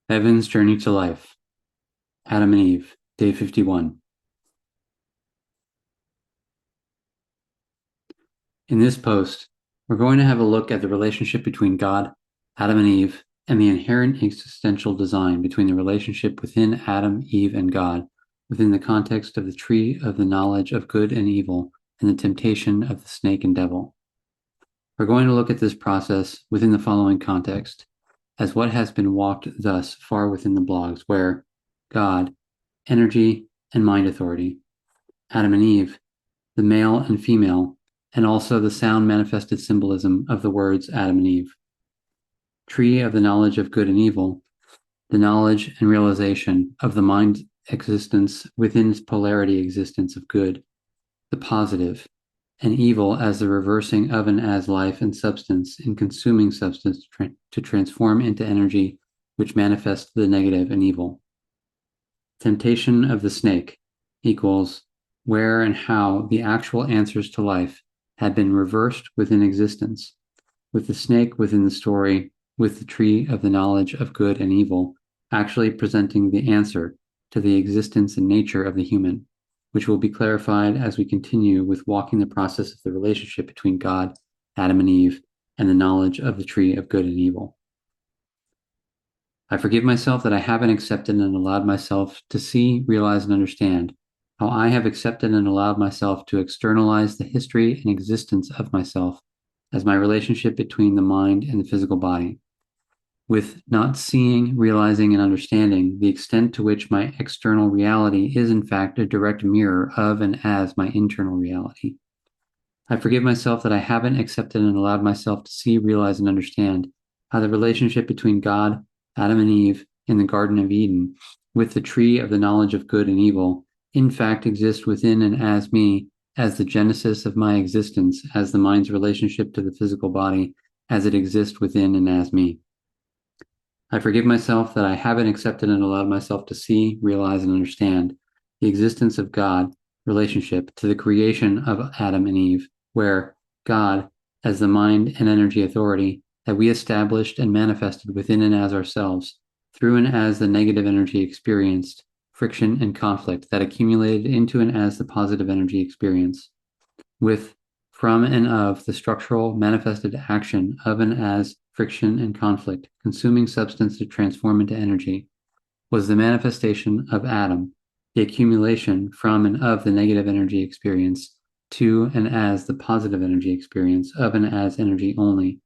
Evan's Journey to Life, Adam and Eve, Day 51. In this post, we're going to have a look at the relationship between God, Adam and Eve, and the inherent existential design between the relationship within Adam, Eve, and God, within the context of the tree of the knowledge of good and evil and the temptation of the snake and devil. We're going to look at this process within the following context, as what has been walked thus far within the blogs, where God, energy and mind authority, Adam and Eve, the male and female, and also the sound manifested symbolism of the words Adam and Eve. Tree of the knowledge of good and evil, the knowledge and realization of the mind existence within its polarity existence of good, the positive, and evil as the reversing of and as life and substance in consuming substance to transform into energy which manifests the negative and evil. Temptation of the snake equals where and how the actual answers to life had been reversed within existence, with the snake within the story, with the tree of the knowledge of good and evil actually presenting the answer to the existence and nature of the human, which will be clarified as we continue with walking the process of the relationship between God, Adam and Eve, and the knowledge of the tree of good and evil. I forgive myself that I haven't accepted and allowed myself to see, realize, and understand how I have accepted and allowed myself to externalize the history and existence of myself as my relationship between the mind and the physical body, with not seeing, realizing, and understanding the extent to which my external reality is in fact a direct mirror of and as my internal reality. I forgive myself that I haven't accepted and allowed myself to see, realize, and understand how the relationship between God, Adam and Eve in the Garden of Eden, with the tree of the knowledge of good and evil, in fact exists within and as me, as the genesis of my existence, as the mind's relationship to the physical body, as it exists within and as me. I forgive myself that I haven't accepted and allowed myself to see, realize, and understand the existence of God relationship to the creation of Adam and Eve, where God, as the mind and energy authority that we established and manifested within and as ourselves, through and as the negative energy experienced, friction and conflict that accumulated into and as the positive energy experience, with, from and of the structural manifested action of and as friction and conflict, consuming substance to transform into energy, was the manifestation of Adam, the accumulation from and of the negative energy experience to and as the positive energy experience of and as energy only,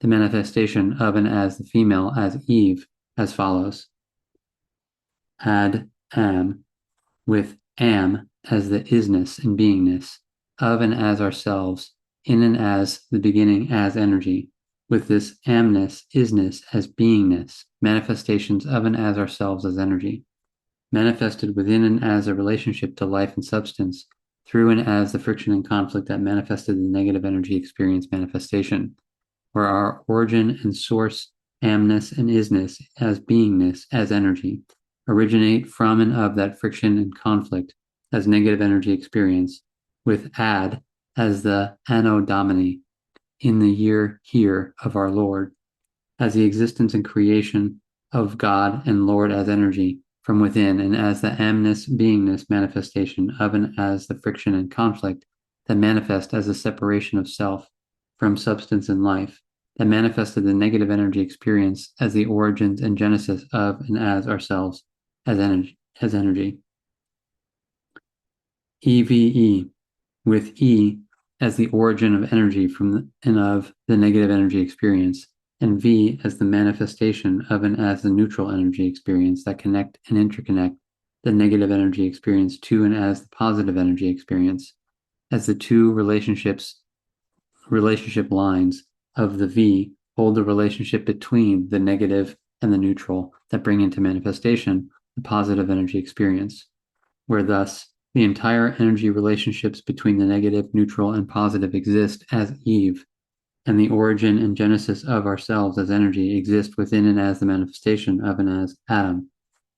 the manifestation of and as the female as Eve, as follows. Ad am, with am as the isness and beingness, of and as ourselves, in and as the beginning as energy, with this amness, isness as beingness, manifestations of and as ourselves as energy, manifested within and as a relationship to life and substance, through and as the friction and conflict that manifested the negative energy experience manifestation, where our origin and source, amness and isness as beingness, as energy, originate from and of that friction and conflict as negative energy experience, with ad as the anno domini, in the year here of our Lord, as the existence and creation of God and Lord as energy from within, and as the amness beingness manifestation of and as the friction and conflict that manifest as the separation of self from substance and life, that manifested the negative energy experience as the origins and genesis of and as ourselves as energy. EVE, with E as the origin of energy from and of the negative energy experience, and V as the manifestation of and as the neutral energy experience that connect and interconnect the negative energy experience to and as the positive energy experience, as the two relationship lines of the V hold the relationship between the negative and the neutral that bring into manifestation the positive energy experience, where thus the entire energy relationships between the negative, neutral, and positive exist as Eve, and the origin and genesis of ourselves as energy exist within and as the manifestation of and as Adam,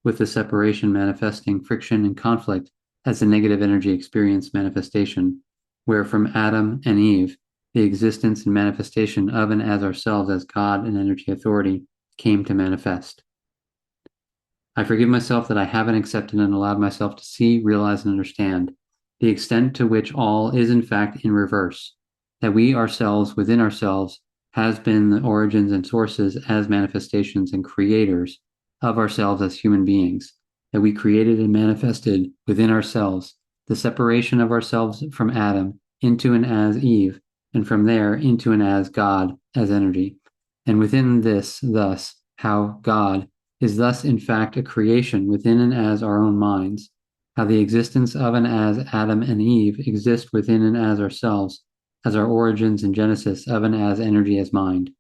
with the separation manifesting friction and conflict as the negative energy experience manifestation, where from Adam and Eve, the existence and manifestation of and as ourselves as God and energy authority came to manifest. I forgive myself that I haven't accepted and allowed myself to see, realize, and understand the extent to which all is in fact in reverse, that we ourselves within ourselves has been the origins and sources as manifestations and creators of ourselves as human beings, that we created and manifested within ourselves the separation of ourselves from Adam into and as Eve, and from there into and as God as energy. And within this, thus, how God is thus in fact a creation within and as our own minds, how the existence of and as Adam and Eve exist within and as ourselves, as our origins and genesis of and as energy as mind.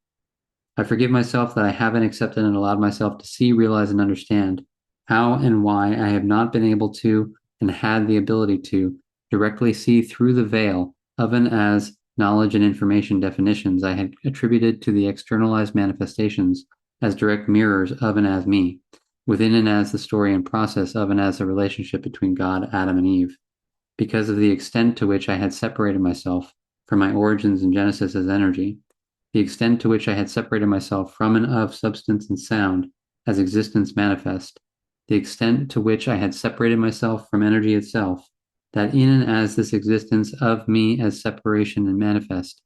I forgive myself that I haven't accepted and allowed myself to see, realize, and understand how and why I have not been able to and had the ability to directly see through the veil of and as knowledge and information definitions I had attributed to the externalized manifestations as direct mirrors of and as me, within and as the story and process of and as the relationship between God, Adam, and Eve, because of the extent to which I had separated myself from my origins and genesis as energy, the extent to which I had separated myself from and of substance and sound as existence manifest, the extent to which I had separated myself from energy itself, that in and as this existence of me as separation and manifest,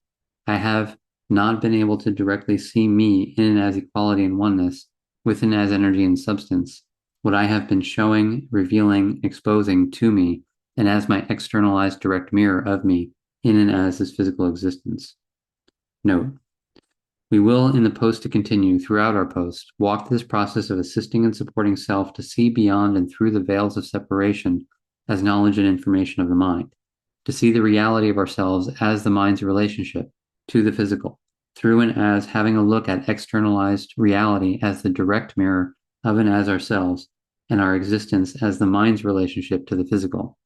I have not been able to directly see me in and as equality and oneness, within as energy and substance, what I have been showing, revealing, exposing to me, and as my externalized direct mirror of me, in and as this physical existence. Note: we will, in the post to continue, throughout our post, walk this process of assisting and supporting self to see beyond and through the veils of separation as knowledge and information of the mind, to see the reality of ourselves as the mind's relationship to the physical, through and as having a look at externalized reality as the direct mirror of and as ourselves, and our existence as the mind's relationship to the physical,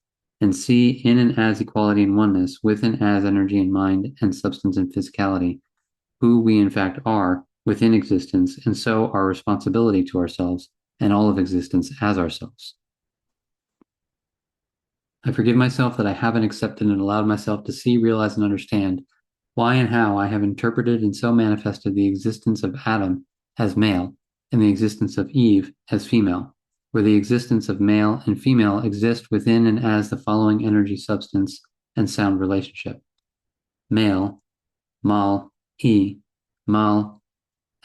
and see in and as equality and oneness with and as energy and mind and substance and physicality, who we in fact are within existence, and so our responsibility to ourselves and all of existence as ourselves. I forgive myself that I haven't accepted and allowed myself to see, realize, and understand why and how I have interpreted and so manifested the existence of Adam as male and the existence of Eve as female, where the existence of male and female exist within and as the following energy, substance, and sound relationship. Male, mal, mal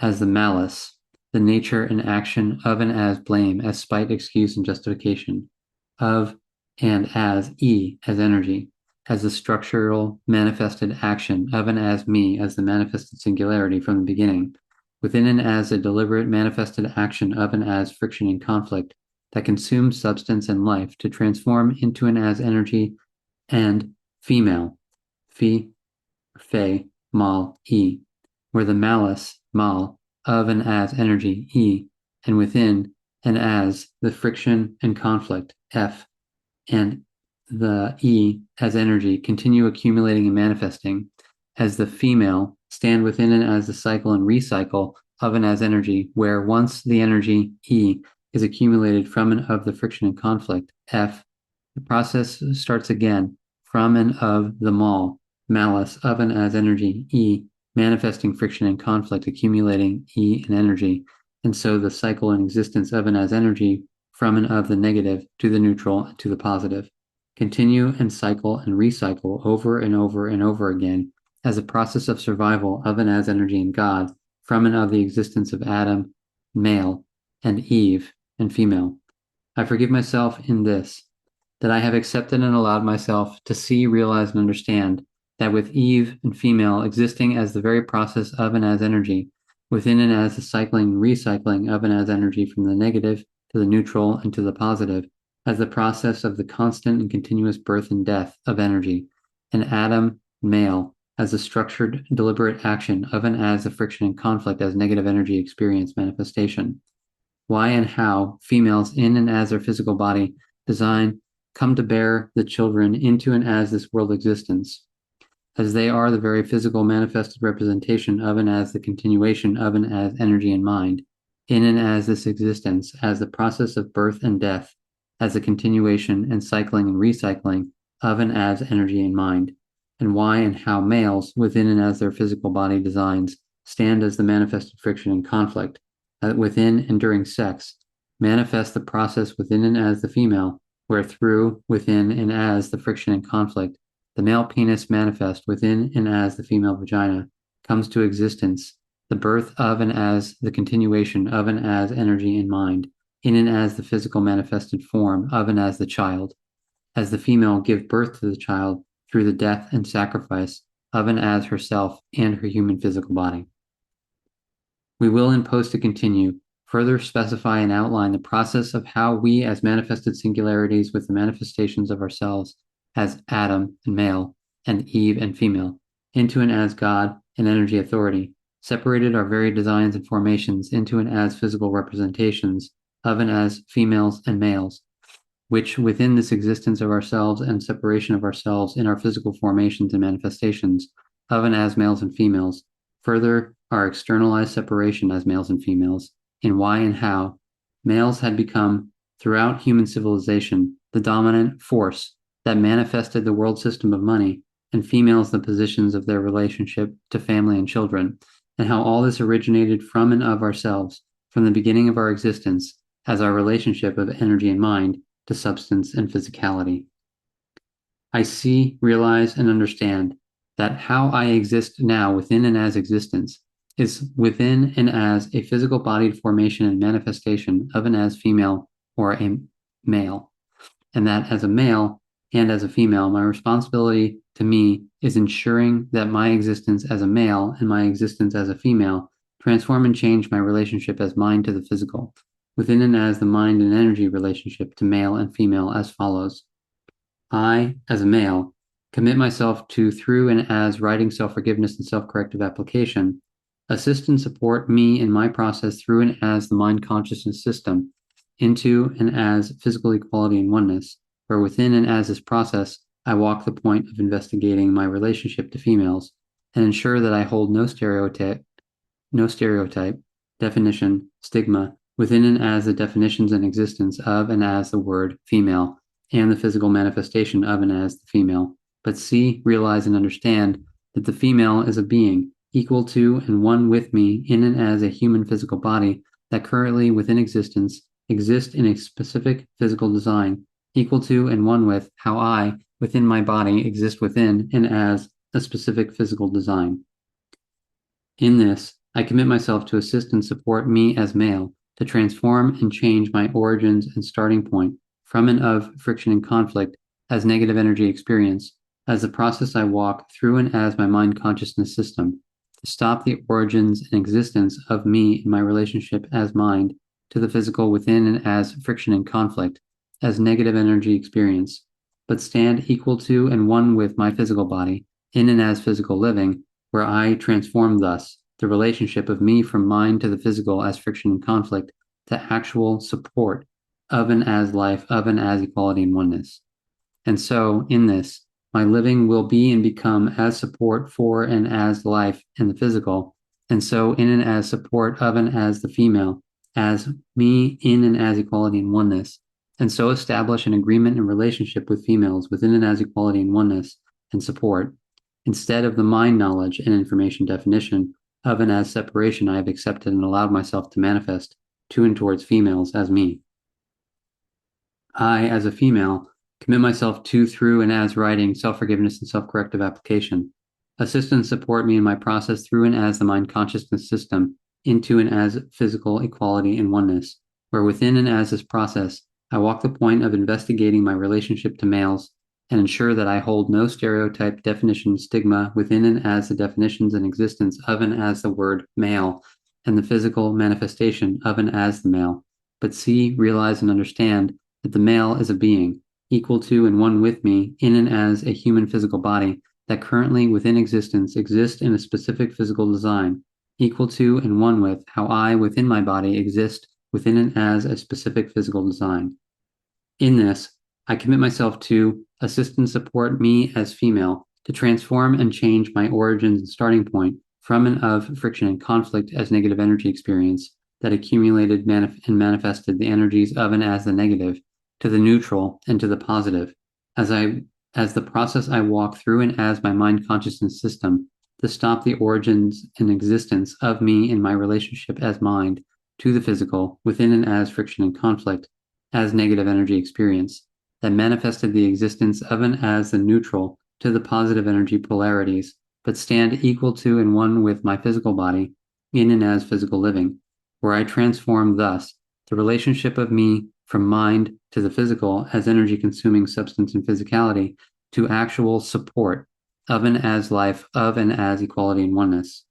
as the malice, the nature and action of and as blame, as spite, excuse, and justification, of and as as energy, as the structural manifested action of and as me, as the manifested singularity from the beginning, within and as a deliberate manifested action of and as friction and conflict that consumes substance and life to transform into and as energy, and female, fe, mal, where the malice, mal, of and as energy, and within and as the friction and conflict, f, and the as energy continue accumulating and manifesting as the female stand within and as the cycle and recycle of and as energy, where once the energy, is accumulated from and of the friction and conflict, f, the process starts again from and of the malice of and as energy, manifesting friction and conflict, accumulating and energy, and so the cycle and existence of and as energy from and of the negative to the neutral and to the positive continue and cycle and recycle over and over and over again as a process of survival of and as energy in God from and of the existence of Adam, male, and Eve, and female. I forgive myself in this, that I have accepted and allowed myself to see, realize, and understand that with Eve and female existing as the very process of and as energy, within and as the cycling and recycling of and as energy from the negative to the neutral and to the positive, as the process of the constant and continuous birth and death of energy, and Adam, male, as the structured, deliberate action of and as the friction and conflict as negative energy experience manifestation. Why and how females in and as their physical body design come to bear the children into and as this world existence, as they are the very physical manifested representation of and as the continuation of and as energy and mind, in and as this existence, as the process of birth and death, as the continuation and cycling and recycling of and as energy and mind, and why and how males within and as their physical body designs stand as the manifested friction and conflict within and during sex, manifest the process within and as the female, where through, within, and as the friction and conflict, the male penis manifest within and as the female vagina comes to existence, the birth of and as the continuation of and as energy and mind, in and as the physical manifested form of and as the child, as the female give birth to the child through the death and sacrifice of and as herself and her human physical body. We will in post to continue further specify and outline the process of how we as manifested singularities with the manifestations of ourselves as Adam and male and Eve and female into and as God and energy authority separated our very designs and formations into and as physical representations of and as females and males, which within this existence of ourselves and separation of ourselves in our physical formations and manifestations of and as males and females, further our externalized separation as males and females, in why and how males had become, throughout human civilization, the dominant force that manifested the world system of money, and females the positions of their relationship to family and children, and how all this originated from and of ourselves, from the beginning of our existence, as our relationship of energy and mind to substance and physicality. I see, realize, and understand that how I exist now within and as existence is within and as a physical bodied formation and manifestation of and as female or a male, and that as a male and as a female, my responsibility to me is ensuring that my existence as a male and my existence as a female transform and change my relationship as mind to the physical, within and as the mind and energy relationship to male and female as follows. I, as a male, commit myself to, through and as writing self-forgiveness and self-corrective application, assist and support me in my process through and as the mind consciousness system, into and as physical equality and oneness, where within and as this process, I walk the point of investigating my relationship to females and ensure that I hold no stereotype, definition, stigma, within and as the definitions and existence of and as the word female and the physical manifestation of and as the female, but see, realize, and understand that the female is a being equal to and one with me in and as a human physical body that currently within existence exists in a specific physical design, equal to and one with how I, within my body, exist within and as a specific physical design. In this, I commit myself to assist and support me as male to transform and change my origins and starting point from and of friction and conflict as negative energy experience, as the process I walk through and as my mind consciousness system, to stop the origins and existence of me in my relationship as mind to the physical within and as friction and conflict as negative energy experience, but stand equal to and one with my physical body in and as physical living, where I transform thus the relationship of me from mind to the physical as friction and conflict to actual support of and as life, of and as equality and oneness. And so, in this, my living will be and become as support for and as life in the physical, and so in and as support of and as the female, as me in and as equality and oneness, and so establish an agreement and relationship with females within and as equality and oneness and support, instead of the mind knowledge and information definition of and as separation I have accepted and allowed myself to manifest to and towards females as me. I, as a female, commit myself to, through, and as writing self-forgiveness and self-corrective application. Assist and support me in my process through and as the mind consciousness system, into and as physical equality and oneness, where within and as this process, I walk the point of investigating my relationship to males and ensure that I hold no stereotype, definition, stigma within and as the definitions and existence of and as the word male and the physical manifestation of and as the male, but see, realize, and understand that the male is a being equal to and one with me in and as a human physical body that currently within existence exists in a specific physical design, equal to and one with how I within my body exist within and as a specific physical design. In this, I commit myself to assist and support me as female to transform and change my origins and starting point from and of friction and conflict as negative energy experience that accumulated and manifested the energies of and as the negative to the neutral and to the positive, as the process I walk through and as my mind consciousness system to stop the origins and existence of me in my relationship as mind to the physical, within and as friction and conflict, as negative energy experience, that manifested the existence of and as the neutral to the positive energy polarities, but stand equal to and one with my physical body, in and as physical living, where I transform thus the relationship of me from mind to the physical as energy consuming substance and physicality to actual support of and as life, of and as equality and oneness.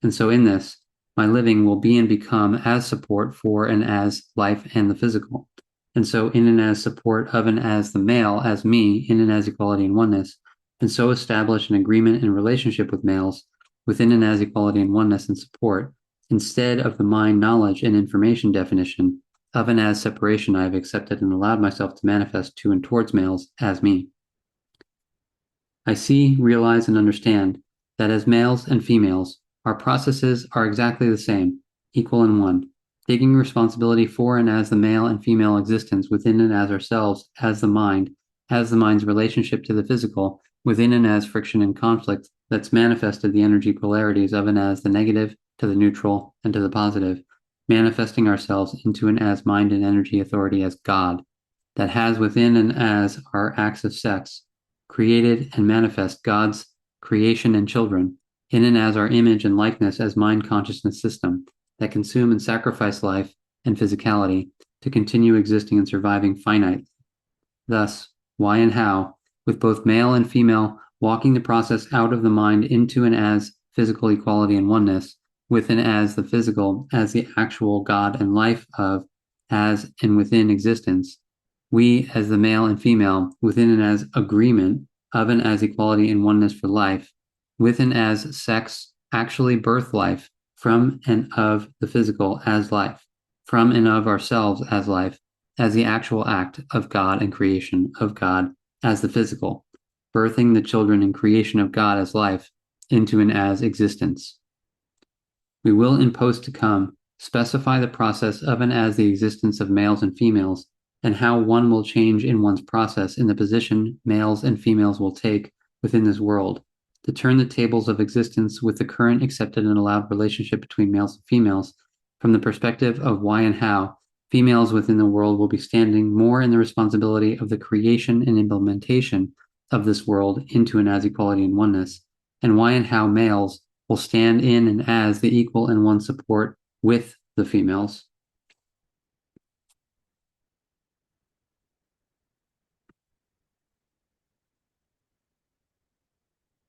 And so in this, my living will be and become as support for and as life and the physical. And so in and as support of and as the male, as me, in and as equality and oneness, and so establish an agreement and relationship with males within and as equality and oneness and support, instead of the mind knowledge and information definition of and as separation I have accepted and allowed myself to manifest to and towards males as me. I see, realize, and understand that as males and females, our processes are exactly the same, equal and one, taking responsibility for and as the male and female existence within and as ourselves, as the mind's relationship to the physical, within and as friction and conflict that's manifested the energy polarities of and as the negative to the neutral and to the positive, manifesting ourselves into and as mind and energy authority as God, that has within and as our acts of sex, created and manifest God's creation and children, in and as our image and likeness as mind consciousness system that consume and sacrifice life and physicality to continue existing and surviving finite. Thus, why and how, with both male and female walking the process out of the mind into and as physical equality and oneness, with and as the physical as the actual God and life of, as and within existence, we as the male and female within and as agreement of and as equality and oneness for life, with and as sex actually birth life from and of the physical as life, from and of ourselves as life, as the actual act of God and creation of God as the physical, birthing the children and creation of God as life into and as existence. We will in post to come specify the process of and as the existence of males and females, and how one will change in one's process in the position males and females will take within this world, to turn the tables of existence with the current accepted and allowed relationship between males and females from the perspective of why and how females within the world will be standing more in the responsibility of the creation and implementation of this world into and as equality and oneness, and why and how males will stand in and as the equal and one support with the females.